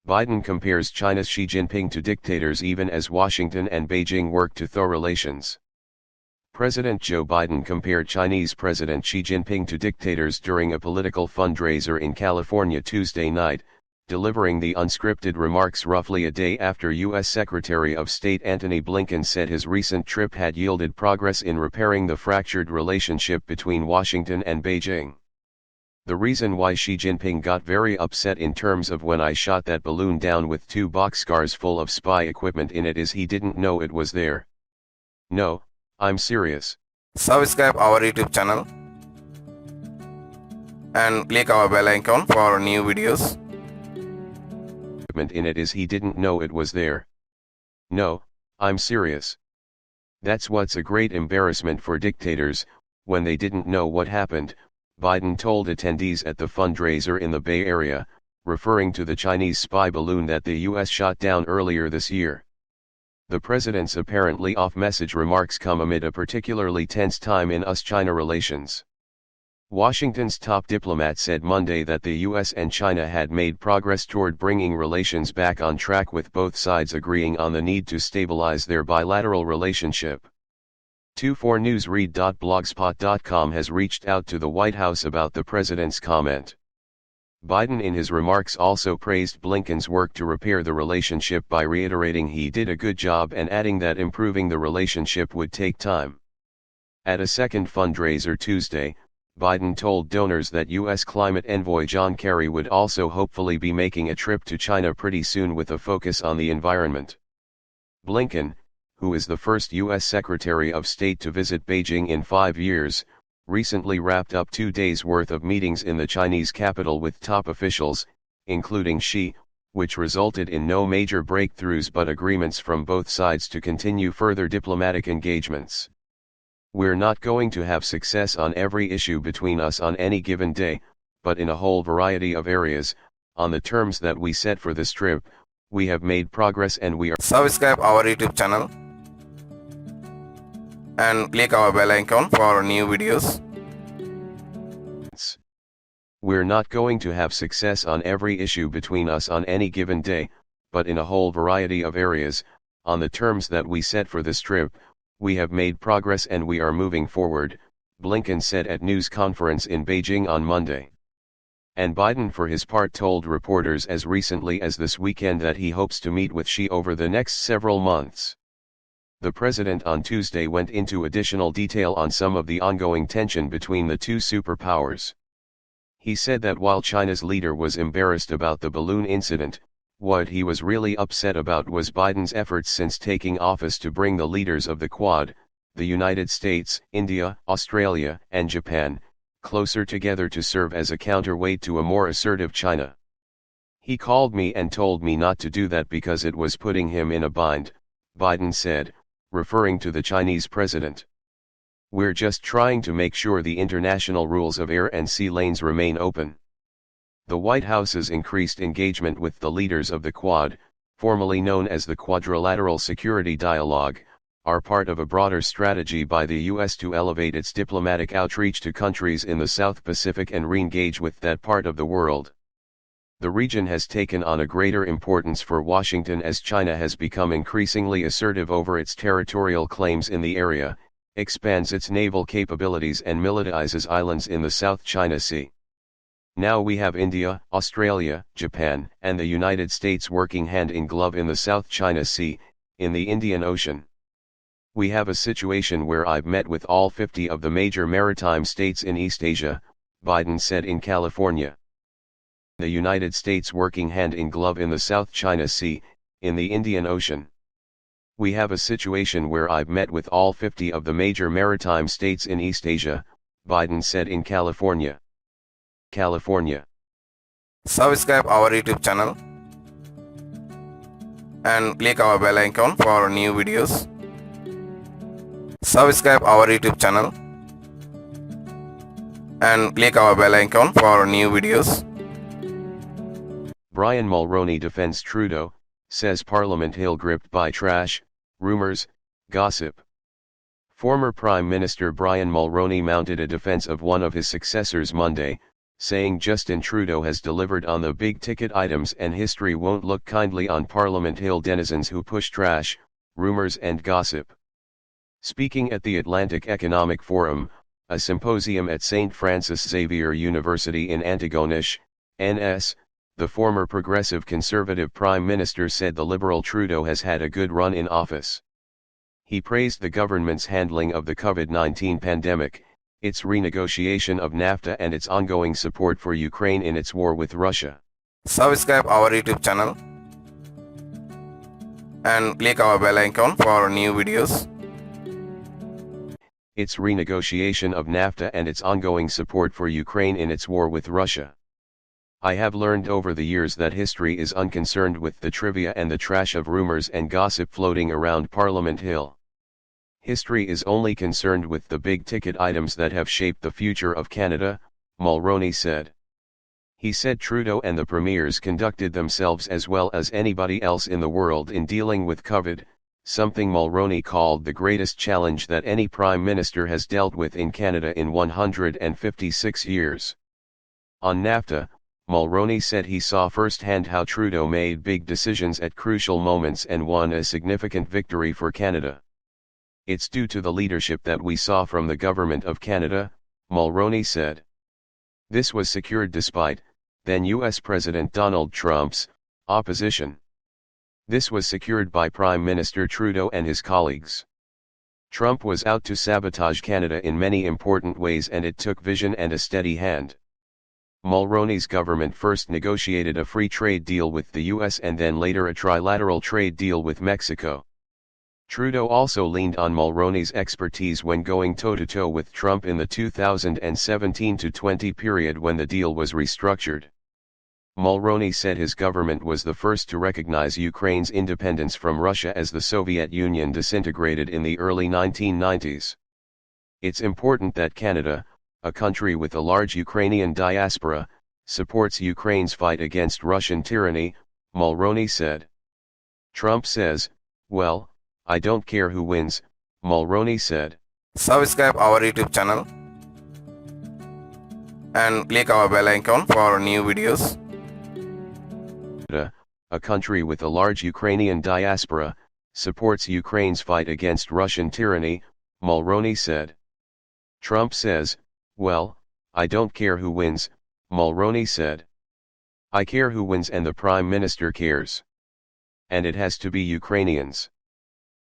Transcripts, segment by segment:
Biden compares China's Xi Jinping to dictators even as Washington and Beijing work to thaw relations. President Joe Biden compared Chinese President Xi Jinping to dictators during a political fundraiser in California Tuesday night, delivering the unscripted remarks roughly a day after U.S. Secretary of State Antony Blinken said his recent trip had yielded progress in repairing the fractured relationship between Washington and Beijing. The reason why Xi Jinping got very upset in terms of when I shot that balloon down with 2 boxcars full of spy equipment in it is he didn't know it was there. No, I'm serious. Subscribe our YouTube channel and click our bell icon for new videos. In it is he didn't know it was there. No, I'm serious. That's what's a great embarrassment for dictators, when they didn't know what happened, Biden told attendees at the fundraiser in the Bay Area, referring to the Chinese spy balloon that the U.S. shot down earlier this year. The president's apparently off-message remarks come amid a particularly tense time in US-China relations. Washington's top diplomat said Monday that the U.S. and China had made progress toward bringing relations back on track, with both sides agreeing on the need to stabilize their bilateral relationship. 24newsread.blogspot.com has reached out to the White House about the president's comment. Biden in his remarks also praised Blinken's work to repair the relationship by reiterating he did a good job and adding that improving the relationship would take time. At a second fundraiser Tuesday, Biden told donors that U.S. climate envoy John Kerry would also hopefully be making a trip to China pretty soon with a focus on the environment. Blinken, who is the first U.S. Secretary of State to visit Beijing in 5 years, recently wrapped up 2 days' worth of meetings in the Chinese capital with top officials, including Xi, which resulted in no major breakthroughs but agreements from both sides to continue further diplomatic engagements. We're not going to have success on every issue between us on any given day, but in a whole variety of areas, on the terms that we set for this trip, we have made progress and we are. Subscribe our YouTube channel and click our bell icon for new videos. We're not going to have success on every issue between us on any given day, but in a whole variety of areas, on the terms that we set for this trip, we have made progress and we are moving forward, Blinken said at news conference in Beijing on Monday. And Biden for his part told reporters as recently as this weekend that he hopes to meet with Xi over the next several months. The president on Tuesday went into additional detail on some of the ongoing tension between the two superpowers. He said that while China's leader was embarrassed about the balloon incident, what he was really upset about was Biden's efforts since taking office to bring the leaders of the Quad, the United States, India, Australia, and Japan, closer together to serve as a counterweight to a more assertive China. He called me and told me not to do that because it was putting him in a bind, Biden said, referring to the Chinese president. We're just trying to make sure the international rules of air and sea lanes remain open. The White House's increased engagement with the leaders of the Quad, formerly known as the Quadrilateral Security Dialogue, are part of a broader strategy by the U.S. to elevate its diplomatic outreach to countries in the South Pacific and re-engage with that part of the world. The region has taken on a greater importance for Washington as China has become increasingly assertive over its territorial claims in the area, expands its naval capabilities and militarizes islands in the South China Sea. Now we have India, Australia, Japan, and the United States working hand in glove in the South China Sea, in the Indian Ocean. We have a situation where I've met with all 50 of the major maritime states in East Asia, Biden said in California. The United States working hand in glove in the South China Sea, in the Indian Ocean. We have a situation where I've met with all 50 of the major maritime states in East Asia, Biden said in California. California. Subscribe our YouTube channel and click our bell icon for new videos. Subscribe our YouTube channel and click our bell icon for new videos. Brian Mulroney defends Trudeau, says Parliament ill-gripped by trash, rumors, gossip. Former Prime Minister Brian Mulroney mounted a defense of one of his successors Monday, saying Justin Trudeau has delivered on the big-ticket items and history won't look kindly on Parliament Hill denizens who push trash, rumors and gossip. Speaking at the Atlantic Economic Forum, a symposium at St. Francis Xavier University in Antigonish, NS, the former Progressive Conservative Prime Minister said the Liberal Trudeau has had a good run in office. He praised the government's handling of the COVID-19 pandemic, its renegotiation of NAFTA and its ongoing support for Ukraine in its war with Russia. Subscribe our YouTube channel and click our bell icon for new videos. Its renegotiation of NAFTA and its ongoing support for Ukraine in its war with Russia. I have learned over the years that history is unconcerned with the trivia and the trash of rumors and gossip floating around Parliament Hill. History is only concerned with the big-ticket items that have shaped the future of Canada, Mulroney said. He said Trudeau and the premiers conducted themselves as well as anybody else in the world in dealing with COVID, something Mulroney called the greatest challenge that any Prime Minister has dealt with in Canada in 156 years. On NAFTA, Mulroney said he saw firsthand how Trudeau made big decisions at crucial moments and won a significant victory for Canada. It's due to the leadership that we saw from the Government of Canada, Mulroney said. This was secured despite, then US President Donald Trump's, opposition. This was secured by Prime Minister Trudeau and his colleagues. Trump was out to sabotage Canada in many important ways and it took vision and a steady hand. Mulroney's government first negotiated a free trade deal with the US and then later a trilateral trade deal with Mexico. Trudeau also leaned on Mulroney's expertise when going toe-to-toe with Trump in the 2017-20 period when the deal was restructured. Mulroney said his government was the first to recognize Ukraine's independence from Russia as the Soviet Union disintegrated in the early 1990s. It's important that Canada, a country with a large Ukrainian diaspora, supports Ukraine's fight against Russian tyranny, Mulroney said. Trump says, well, I don't care who wins, Mulroney said. Subscribe our YouTube channel and click our bell icon for new videos. A country with a large Ukrainian diaspora, supports Ukraine's fight against Russian tyranny, Mulroney said. Trump says, well, I don't care who wins, Mulroney said. I care who wins and the Prime Minister cares. And it has to be Ukrainians.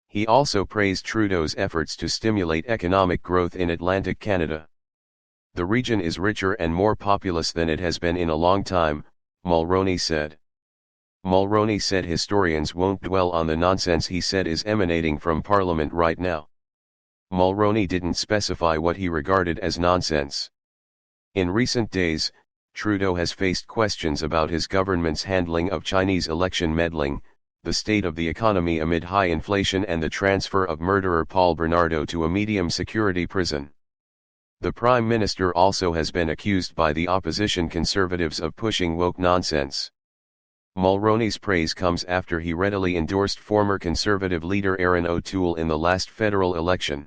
He also praised Trudeau's efforts to stimulate economic growth in Atlantic Canada. The region is richer and more populous than it has been in a long time, Mulroney said. Mulroney said historians won't dwell on the nonsense he said is emanating from Parliament right now. Mulroney didn't specify what he regarded as nonsense. In recent days, Trudeau has faced questions about his government's handling of Chinese election meddling, the state of the economy amid high inflation and the transfer of murderer Paul Bernardo to a medium-security prison. The Prime Minister also has been accused by the opposition Conservatives of pushing woke nonsense. Mulroney's praise comes after he readily endorsed former Conservative leader Erin O'Toole in the last federal election.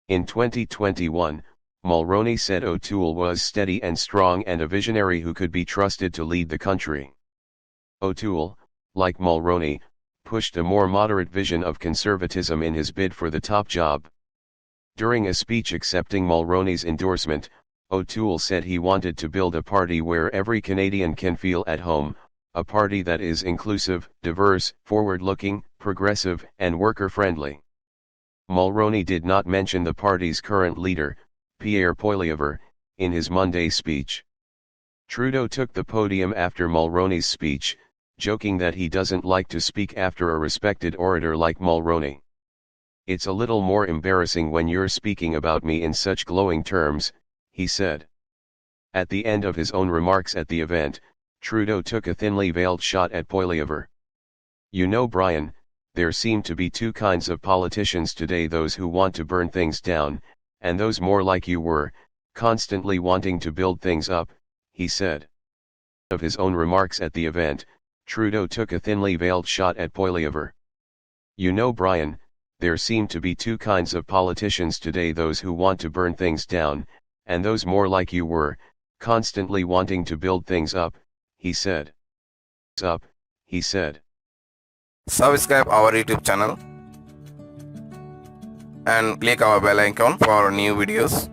In 2021, Mulroney said O'Toole was steady and strong and a visionary who could be trusted to lead the country. O'Toole, like Mulroney, pushed a more moderate vision of conservatism in his bid for the top job. During a speech accepting Mulroney's endorsement, O'Toole said he wanted to build a party where every Canadian can feel at home, a party that is inclusive, diverse, forward-looking, progressive, and worker-friendly. Mulroney did not mention the party's current leader, Pierre Poilievre, in his Monday speech. Trudeau took the podium after Mulroney's speech, joking that he doesn't like to speak after a respected orator like Mulroney. It's a little more embarrassing when you're speaking about me in such glowing terms, he said. At the end of his own remarks at the event, Trudeau took a thinly veiled shot at Poilievre. You know, Brian, there seem to be two kinds of politicians today: those who want to burn things down, and those more like you were, constantly wanting to build things up, he said. Of his own remarks at the event, Trudeau took a thinly veiled shot at Poilievre. You know, Brian, there seem to be two kinds of politicians today: those who want to burn things down, and those more like you were, Constantly wanting to build things up, he said. Up, he said. Subscribe our YouTube channel and click our bell icon for new videos.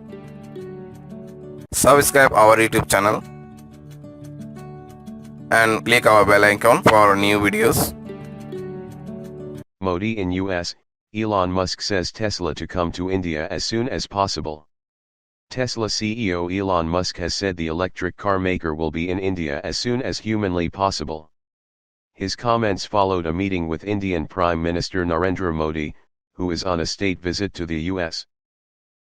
Subscribe our YouTube channel and click our bell icon for new videos. Modi in US, Elon Musk says Tesla to come to India as soon as possible. Tesla CEO Elon Musk has said the electric car maker will be in India as soon as humanly possible. His comments followed a meeting with Indian Prime Minister Narendra Modi, who is on a state visit to the US.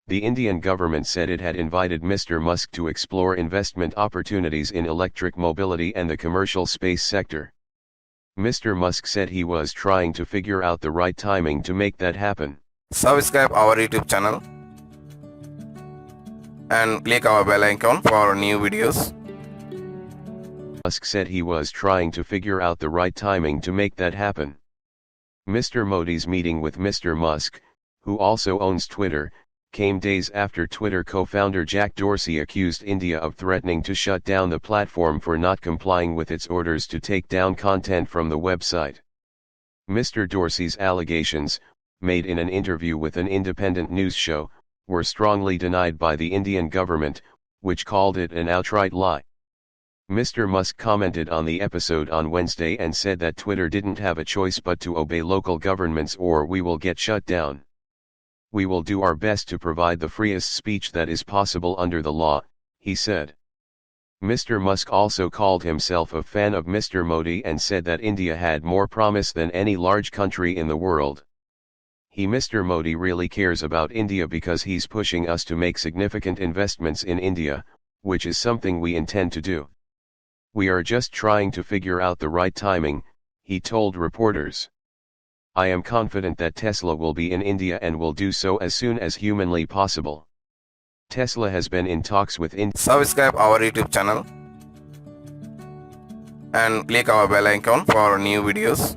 The Indian government said it had invited Mr. Musk to explore investment opportunities in electric mobility and the commercial space sector. Mr. Musk said he was trying to figure out the right timing to make that happen. Subscribe our YouTube channel and click our bell icon for new videos. Musk said he was trying to figure out the right timing to make that happen. Mr. Modi's meeting with Mr. Musk, who also owns Twitter, came days after Twitter co-founder Jack Dorsey accused India of threatening to shut down the platform for not complying with its orders to take down content from the website. Mr. Dorsey's allegations, made in an interview with an independent news show, were strongly denied by the Indian government, which called it an outright lie. Mr. Musk commented on the episode on Wednesday and said that Twitter didn't have a choice but to obey local governments or we will get shut down. We will do our best to provide the freest speech that is possible under the law, he said. Mr. Musk also called himself a fan of Mr. Modi and said that India had more promise than any large country in the world. Mr. Modi really cares about India because he's pushing us to make significant investments in India, which is something we intend to do. We are just trying to figure out the right timing, he told reporters. I am confident that Tesla will be in India and will do so as soon as humanly possible. Tesla has been in talks with India. Subscribe our YouTube channel and click our bell icon for new videos.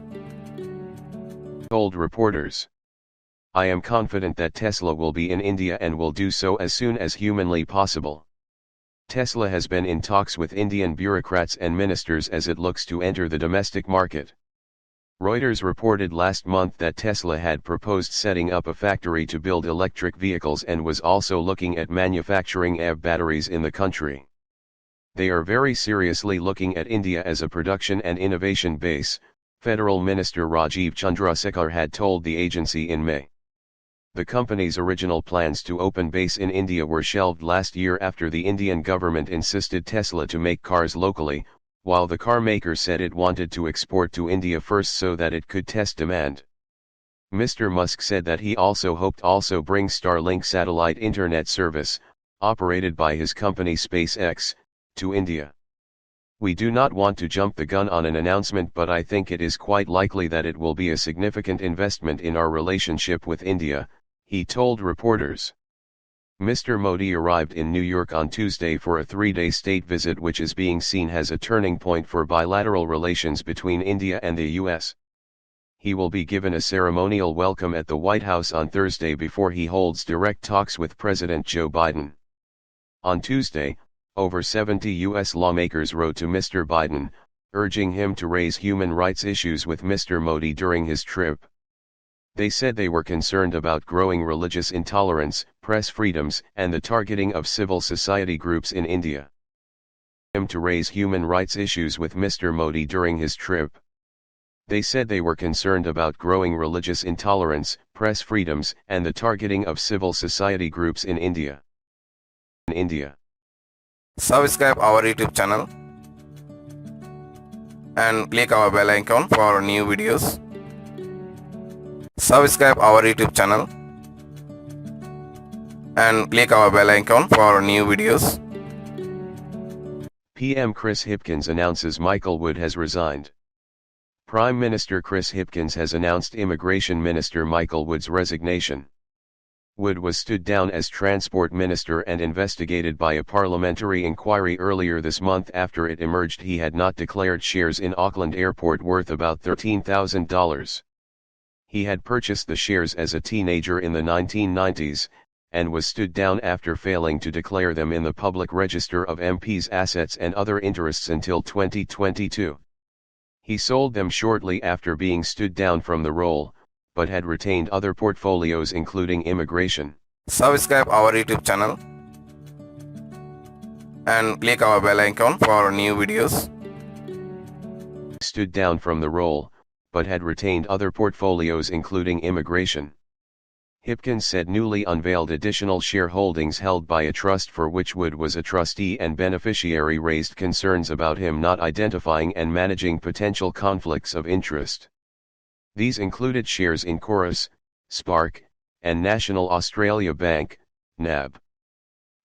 Told reporters. I am confident that Tesla will be in India and will do so as soon as humanly possible. Tesla has been in talks with Indian bureaucrats and ministers as it looks to enter the domestic market. Reuters reported last month that Tesla had proposed setting up a factory to build electric vehicles and was also looking at manufacturing EV batteries in the country. They are very seriously looking at India as a production and innovation base, Federal Minister Rajiv Chandrasekhar had told the agency in May. The company's original plans to open base in India were shelved last year after the Indian government insisted Tesla to make cars locally, while the car maker said it wanted to export to India first so that it could test demand. Mr. Musk said that he also hoped to bring Starlink satellite internet service, operated by his company SpaceX, to India. We do not want to jump the gun on an announcement, but I think it is quite likely that it will be a significant investment in our relationship with India, he told reporters. Mr. Modi arrived in New York on Tuesday for a 3-day state visit which is being seen as a turning point for bilateral relations between India and the US. He will be given a ceremonial welcome at the White House on Thursday before he holds direct talks with President Joe Biden. On Tuesday, over 70 US lawmakers wrote to Mr. Biden, urging him to raise human rights issues with Mr. Modi during his trip. They said they were concerned about growing religious intolerance, press freedoms, and the targeting of civil society groups in India. Him to raise human rights issues with Mr. Modi during his trip. They said they were concerned about growing religious intolerance, press freedoms, and the targeting of civil society groups in India. Subscribe our YouTube channel and click our bell icon for new videos. Subscribe our YouTube channel and click our bell icon for new videos. PM Chris Hipkins announces Michael Wood has resigned. Prime Minister Chris Hipkins has announced Immigration Minister Michael Wood's resignation. Wood was stood down as Transport Minister and investigated by a parliamentary inquiry earlier this month after it emerged he had not declared shares in Auckland Airport worth about $13,000. He had purchased the shares as a teenager in the 1990s, and was stood down after failing to declare them in the public register of MP's assets and other interests until 2022. He sold them shortly after being stood down from the role, but had retained other portfolios including immigration. Subscribe our YouTube channel and click our bell icon for new videos. Stood down from the role, but had retained other portfolios including immigration. Hipkins said newly unveiled additional shareholdings held by a trust for which Wood was a trustee and beneficiary raised concerns about him not identifying and managing potential conflicts of interest. These included shares in Chorus, Spark, and National Australia Bank, NAB.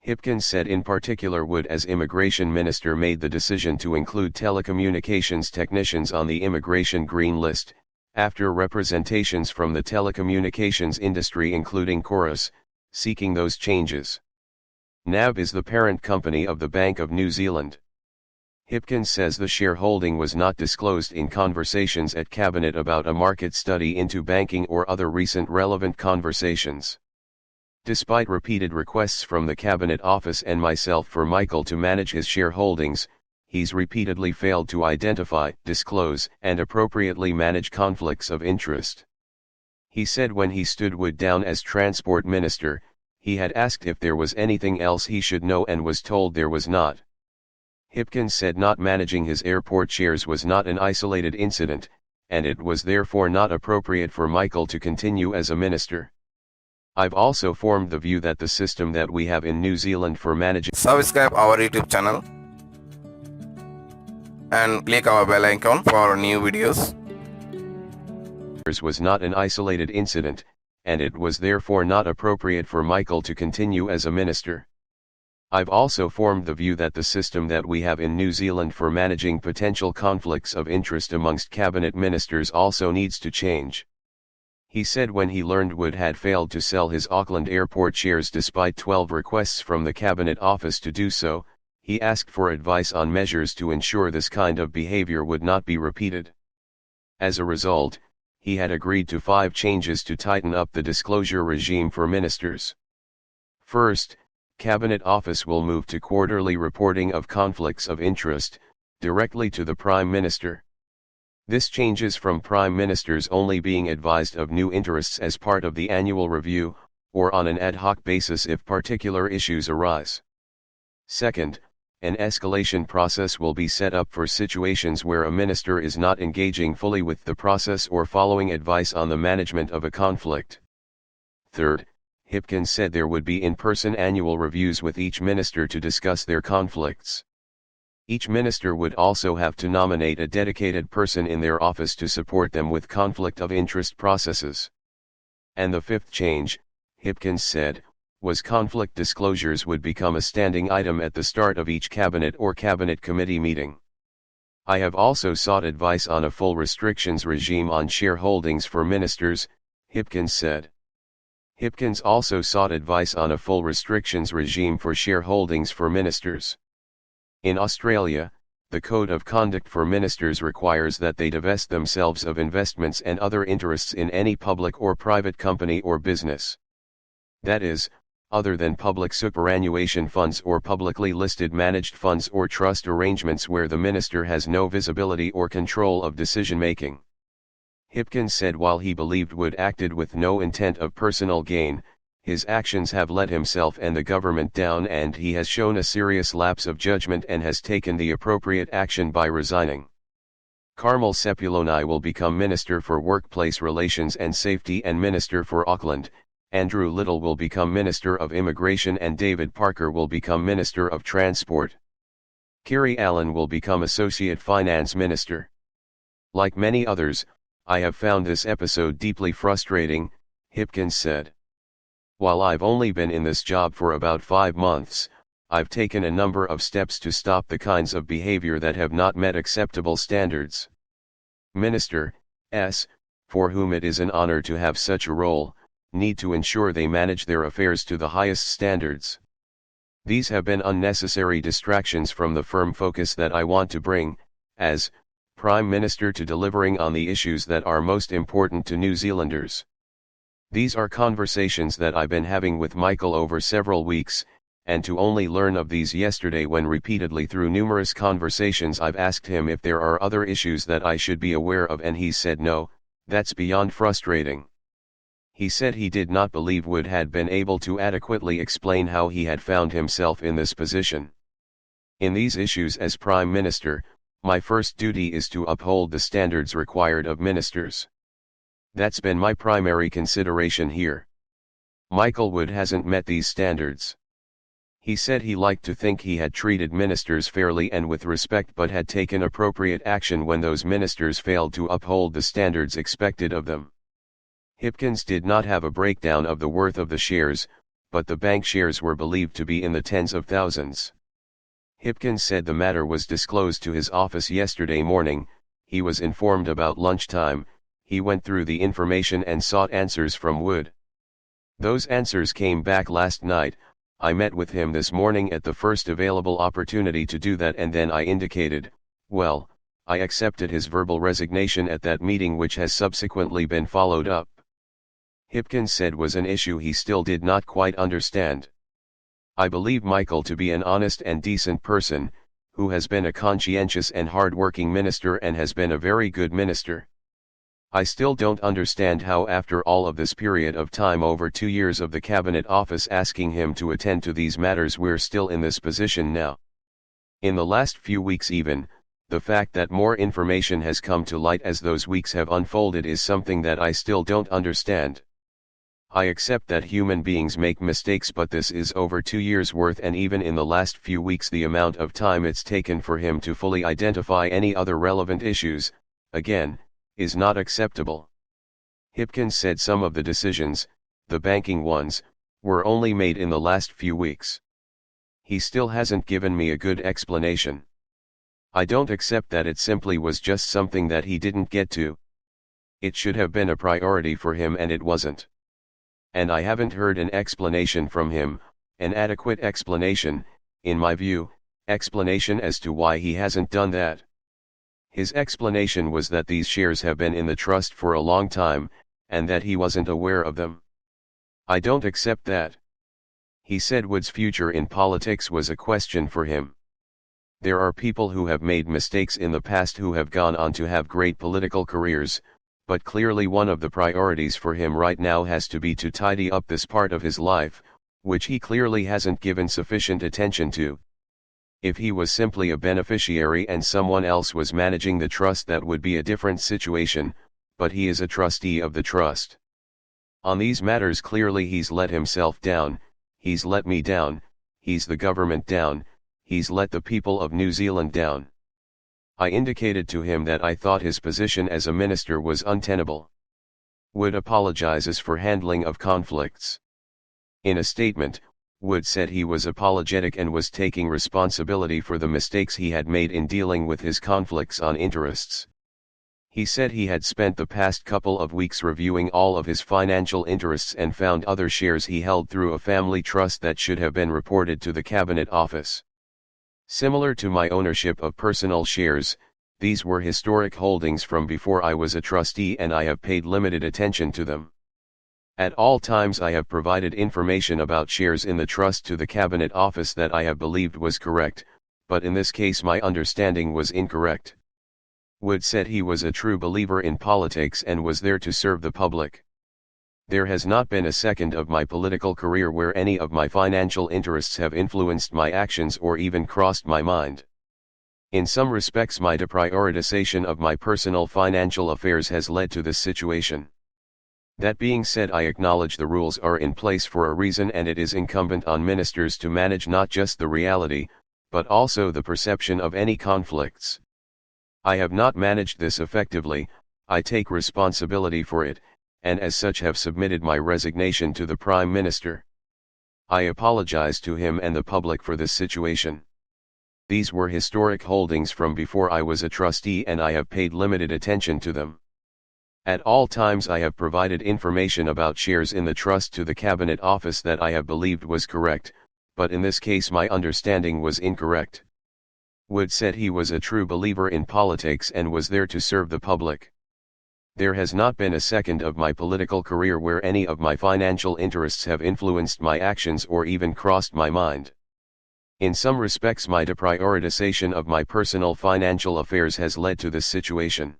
Hipkins said in particular Wood as immigration minister made the decision to include telecommunications technicians on the immigration green list, after representations from the telecommunications industry including Chorus, seeking those changes. NAB is the parent company of the Bank of New Zealand. Hipkins says the shareholding was not disclosed in conversations at Cabinet about a market study into banking or other recent relevant conversations. Despite repeated requests from the Cabinet Office and myself for Michael to manage his shareholdings, he's repeatedly failed to identify, disclose, and appropriately manage conflicts of interest. He said when he stood Wood down as Transport Minister, he had asked if there was anything else he should know and was told there was not. Hipkins said not managing his airport shares was not an isolated incident, and it was therefore not appropriate for Michael to continue as a minister. I've also formed the view that the system that we have in New Zealand for managing. Subscribe our YouTube channel and click our bell icon for new videos. Was not an isolated incident, and it was therefore not appropriate for Michael to continue as a minister. I've also formed the view that the system that we have in New Zealand for managing potential conflicts of interest amongst cabinet ministers also needs to change. He said when he learned Wood had failed to sell his Auckland Airport shares despite 12 requests from the Cabinet Office to do so, he asked for advice on measures to ensure this kind of behavior would not be repeated. As a result, he had agreed to 5 changes to tighten up the disclosure regime for ministers. First, Cabinet Office will move to quarterly reporting of conflicts of interest, directly to the Prime Minister. This changes from Prime Ministers only being advised of new interests as part of the annual review, or on an ad hoc basis if particular issues arise. Second, an escalation process will be set up for situations where a minister is not engaging fully with the process or following advice on the management of a conflict. Third, Hipkins said there would be in-person annual reviews with each minister to discuss their conflicts. Each minister would also have to nominate a dedicated person in their office to support them with conflict of interest processes. And the fifth change, Hipkins said, was conflict disclosures would become a standing item at the start of each cabinet or cabinet committee meeting. I have also sought advice on a full restrictions regime on shareholdings for ministers, Hipkins said. Hipkins also sought advice on a full restrictions regime for shareholdings for ministers. In Australia, the Code of Conduct for Ministers requires that they divest themselves of investments and other interests in any public or private company or business. That is, other than public superannuation funds or publicly listed managed funds or trust arrangements where the minister has no visibility or control of decision-making. Hipkins said while he believed Wood acted with no intent of personal gain, his actions have let himself and the government down and he has shown a serious lapse of judgment and has taken the appropriate action by resigning. Carmel Sepuloni will become Minister for Workplace Relations and Safety and Minister for Auckland, Andrew Little will become Minister of Immigration and David Parker will become Minister of Transport. Kiri Allen will become Associate Finance Minister. Like many others, I have found this episode deeply frustrating, Hipkins said. While I've only been in this job for about 5 months, I've taken a number of steps to stop the kinds of behavior that have not met acceptable standards. Ministers, for whom it is an honor to have such a role, need to ensure they manage their affairs to the highest standards. These have been unnecessary distractions from the firm focus that I want to bring, as Prime Minister, to delivering on the issues that are most important to New Zealanders. These are conversations that I've been having with Michael over several weeks, and to only learn of these yesterday when repeatedly through numerous conversations I've asked him if there are other issues that I should be aware of, and he said no. That's beyond frustrating. He said he did not believe Wood had been able to adequately explain how he had found himself in this position. In these issues as Prime Minister, my first duty is to uphold the standards required of ministers. That's been my primary consideration here. Michael Wood hasn't met these standards. He said he liked to think he had treated ministers fairly and with respect, but had taken appropriate action when those ministers failed to uphold the standards expected of them. Hipkins did not have a breakdown of the worth of the shares, but the bank shares were believed to be in the tens of thousands. Hipkins said the matter was disclosed to his office yesterday morning. He was informed about lunchtime. He went through the information and sought answers from Wood. Those answers came back last night. I met with him this morning at the first available opportunity to do that, and then I indicated, well, I accepted his verbal resignation at that meeting, which has subsequently been followed up. Hipkins said was an issue he still did not quite understand. I believe Michael to be an honest and decent person, who has been a conscientious and hard-working minister and has been a very good minister. I still don't understand how, after all of this period of time, over 2 years of the Cabinet Office asking him to attend to these matters, we're still in this position now. In the last few weeks even, the fact that more information has come to light as those weeks have unfolded is something that I still don't understand. I accept that human beings make mistakes, but this is over 2 years worth, and even in the last few weeks the amount of time it's taken for him to fully identify any other relevant issues, again, is not acceptable. Hipkins said some of the decisions, the banking ones, were only made in the last few weeks. He still hasn't given me a good explanation. I don't accept that it simply was just something that he didn't get to. It should have been a priority for him and it wasn't. And I haven't heard an explanation from him, an adequate explanation, in my view, explanation as to why he hasn't done that. His explanation was that these shares have been in the trust for a long time, and that he wasn't aware of them. I don't accept that. He said Wood's future in politics was a question for him. There are people who have made mistakes in the past who have gone on to have great political careers, but clearly one of the priorities for him right now has to be to tidy up this part of his life, which he clearly hasn't given sufficient attention to. If he was simply a beneficiary and someone else was managing the trust, that would be a different situation, but he is a trustee of the trust. On these matters clearly he's let himself down, he's let me down, he's the government down, he's let the people of New Zealand down. I indicated to him that I thought his position as a minister was untenable. Wood apologizes for handling of conflicts. In a statement, Wood said he was apologetic and was taking responsibility for the mistakes he had made in dealing with his conflicts on interests. He said he had spent the past couple of weeks reviewing all of his financial interests and found other shares he held through a family trust that should have been reported to the Cabinet Office. Similar to my ownership of personal shares, these were historic holdings from before I was a trustee, and I have paid limited attention to them. At all times I have provided information about shares in the trust to the Cabinet Office that I have believed was correct, but in this case my understanding was incorrect. Wood said he was a true believer in politics and was there to serve the public. There has not been a second of my political career where any of my financial interests have influenced my actions or even crossed my mind. In some respects, my deprioritization of my personal financial affairs has led to this situation. That being said, I acknowledge the rules are in place for a reason, and it is incumbent on ministers to manage not just the reality, but also the perception of any conflicts. I have not managed this effectively. I take responsibility for it, and as such have submitted my resignation to the Prime Minister. I apologize to him and the public for this situation. These were historic holdings from before I was a trustee, and I have paid limited attention to them. At all times I have provided information about shares in the trust to the Cabinet Office that I have believed was correct, but in this case my understanding was incorrect. Wood said he was a true believer in politics and was there to serve the public. There has not been a second of my political career where any of my financial interests have influenced my actions or even crossed my mind. In some respects, my deprioritization of my personal financial affairs has led to this situation.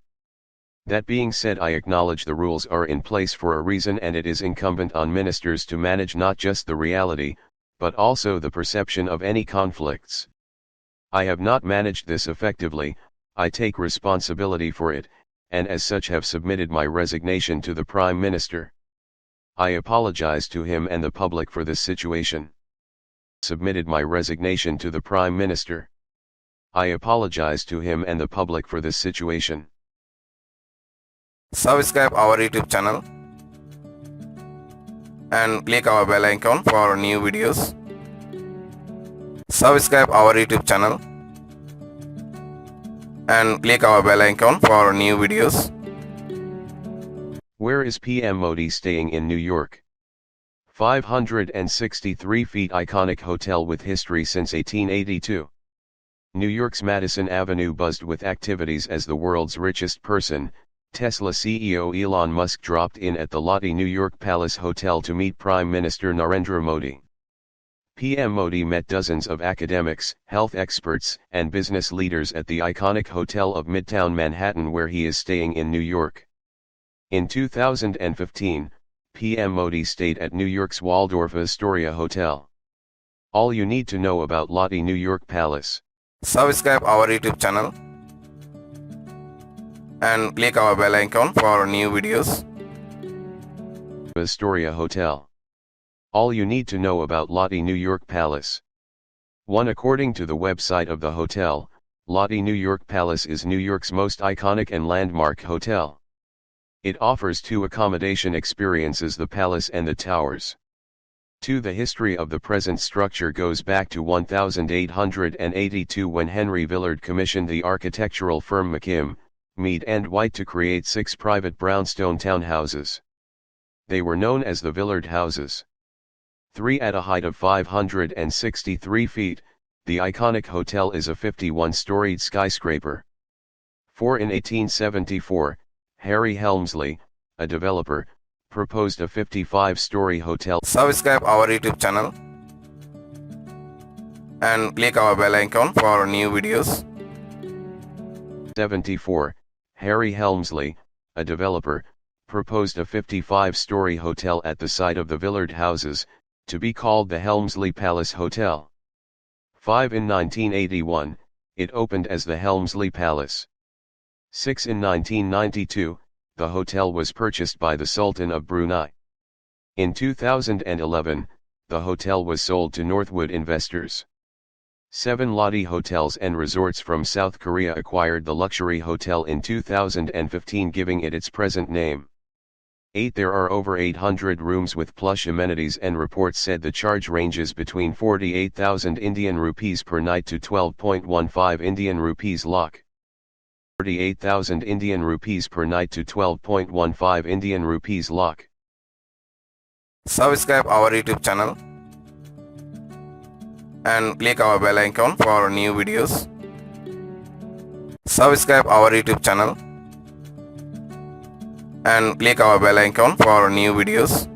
That being said, I acknowledge the rules are in place for a reason, and it is incumbent on ministers to manage not just the reality, but also the perception of any conflicts. I have not managed this effectively. I take responsibility for it, and as such have submitted my resignation to the Prime Minister. I apologize to him and the public for this situation. Submitted my resignation to the Prime Minister. I apologize to him and the public for this situation. Subscribe our YouTube channel and click our bell icon for new videos. Subscribe our YouTube channel and click our bell icon for new videos. Where is PM Modi staying in New York? 563 feet iconic hotel with history since 1882. New York's Madison Avenue buzzed with activities as the world's richest person, Tesla CEO Elon Musk, dropped in at the Lotte New York Palace Hotel to meet Prime Minister Narendra Modi. PM Modi met dozens of academics, health experts, and business leaders at the iconic hotel of Midtown Manhattan, where he is staying in New York. In 2015, PM Modi stayed at New York's Waldorf Astoria Hotel. All you need to know about Lotte New York Palace. Subscribe our YouTube channel and click our bell icon for new videos. Astoria Hotel. All you need to know about Lotte New York Palace. 1. According to the website of the hotel, Lotte New York Palace is New York's most iconic and landmark hotel. It offers two accommodation experiences: the Palace and the Towers. 2. The history of the present structure goes back to 1882, when Henry Villard commissioned the architectural firm McKim, Mead and White to create 6 private brownstone townhouses. They were known as the Villard Houses. 3. At a height of 563 feet, the iconic hotel is a 51-storied skyscraper. 4. In 1874, Harry Helmsley, a developer, proposed a 55-story hotel. Subscribe our YouTube channel and click our bell icon for new videos. 74, Harry Helmsley, a developer, proposed a 55-story hotel at the site of the Villard Houses, to be called the Helmsley Palace Hotel. 5. In 1981, it opened as the Helmsley Palace. 6. In 1992, the hotel was purchased by the Sultan of Brunei. In 2011, the hotel was sold to Northwood investors. 7. Lotte Hotels and Resorts from South Korea acquired the luxury hotel in 2015, giving it its present name. 8. There are over 800 rooms with plush amenities, and reports said the charge ranges between 48,000 Indian rupees per night to 12.15 Indian rupees lakh. 48,000 Indian rupees per night to 12.15 Indian rupees lakh. Subscribe our YouTube channel and click our bell icon for new videos. Subscribe our YouTube channel and click our bell icon for new videos.